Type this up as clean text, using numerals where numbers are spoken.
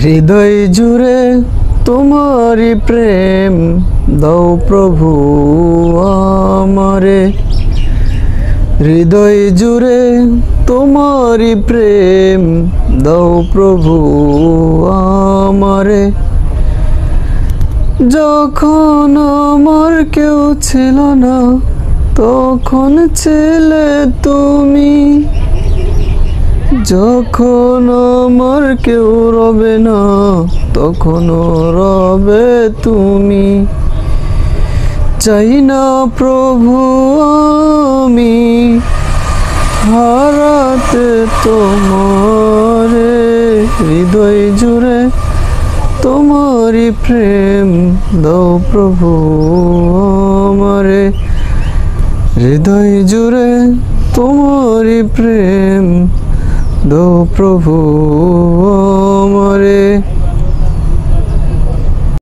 হৃদয় জুড়ে তোমারি প্রেম দাও প্রভু আমারে। হৃদয় জুড়ে তোমারি প্রেম দাও প্রভু আমারে। যখন আমার কেউ ছিল না তখন ছিলে তুমি, যখন আমার কেউ রবে না তখনও রবে তুমি। চাই না প্রভু আমি হারাতে তোমারে। হৃদয় জুড়ে তোমারি প্রেম দাও প্রভু আমারে। হৃদয় জুড়ে তোমারি প্রেম দাও প্রভু